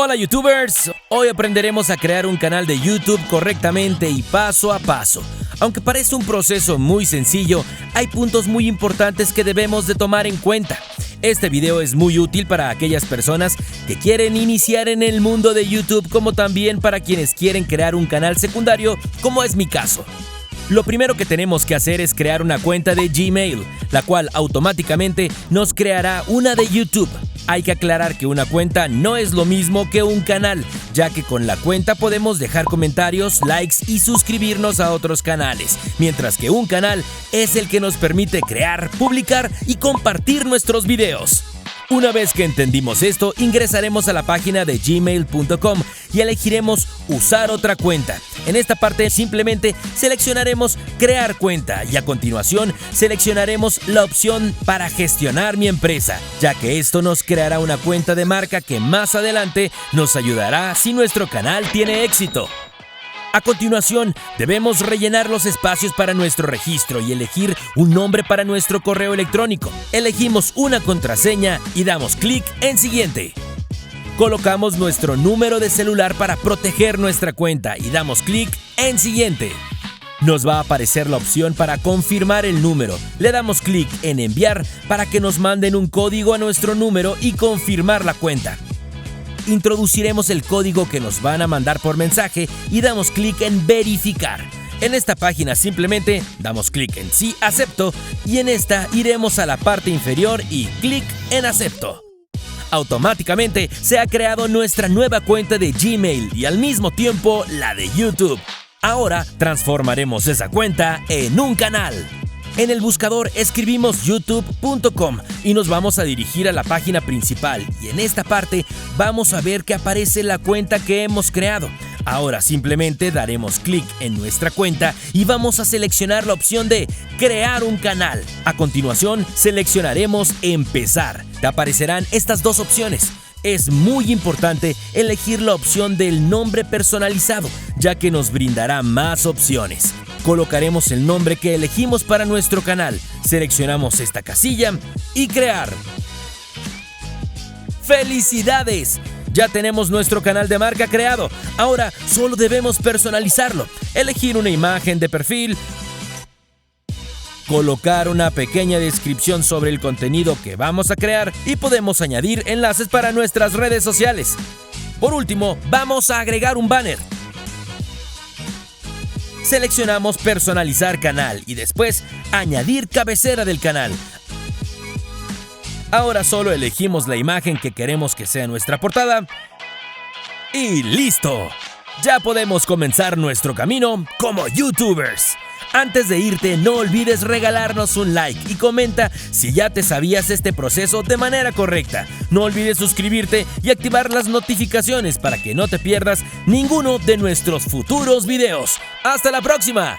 Hola YouTubers, hoy aprenderemos a crear un canal de YouTube correctamente y paso a paso. Aunque parece un proceso muy sencillo, hay puntos muy importantes que debemos de tomar en cuenta. Este video es muy útil para aquellas personas que quieren iniciar en el mundo de YouTube, como también para quienes quieren crear un canal secundario, como es mi caso. Lo primero que tenemos que hacer es crear una cuenta de Gmail, la cual automáticamente nos creará una de YouTube. Hay que aclarar que una cuenta no es lo mismo que un canal, ya que con la cuenta podemos dejar comentarios, likes y suscribirnos a otros canales, mientras que un canal es el que nos permite crear, publicar y compartir nuestros videos. Una vez que entendimos esto, ingresaremos a la página de gmail.com y elegiremos usar otra cuenta. En esta parte simplemente seleccionaremos crear cuenta y a continuación seleccionaremos la opción para gestionar mi empresa, ya que esto nos creará una cuenta de marca que más adelante nos ayudará si nuestro canal tiene éxito. A continuación, debemos rellenar los espacios para nuestro registro y elegir un nombre para nuestro correo electrónico. Elegimos una contraseña y damos clic en siguiente. Colocamos nuestro número de celular para proteger nuestra cuenta y damos clic en siguiente. Nos va a aparecer la opción para confirmar el número. Le damos clic en enviar para que nos manden un código a nuestro número y confirmar la cuenta. Introduciremos el código que nos van a mandar por mensaje y damos clic en verificar. En esta página simplemente damos clic en sí, acepto, y en esta iremos a la parte inferior y clic en acepto. Automáticamente se ha creado nuestra nueva cuenta de Gmail y al mismo tiempo la de YouTube. Ahora transformaremos esa cuenta en un canal. En el buscador escribimos youtube.com y nos vamos a dirigir a la página principal y en esta parte vamos a ver que aparece la cuenta que hemos creado. Ahora simplemente daremos clic en nuestra cuenta y vamos a seleccionar la opción de crear un canal. A continuación seleccionaremos empezar. Te aparecerán estas dos opciones. Es muy importante elegir la opción del nombre personalizado, ya que nos brindará más opciones. Colocaremos el nombre que elegimos para nuestro canal, seleccionamos esta casilla y crear. ¡Felicidades! Ya tenemos nuestro canal de marca creado. Ahora solo debemos personalizarlo, elegir una imagen de perfil, colocar una pequeña descripción sobre el contenido que vamos a crear y podemos añadir enlaces para nuestras redes sociales. Por último, vamos a agregar un banner. Seleccionamos personalizar canal y después añadir cabecera del canal. Ahora solo elegimos la imagen que queremos que sea nuestra portada y ¡listo! Ya podemos comenzar nuestro camino como YouTubers. Antes de irte, no olvides regalarnos un like y comenta si ya te sabías este proceso de manera correcta. No olvides suscribirte y activar las notificaciones para que no te pierdas ninguno de nuestros futuros videos. ¡Hasta la próxima!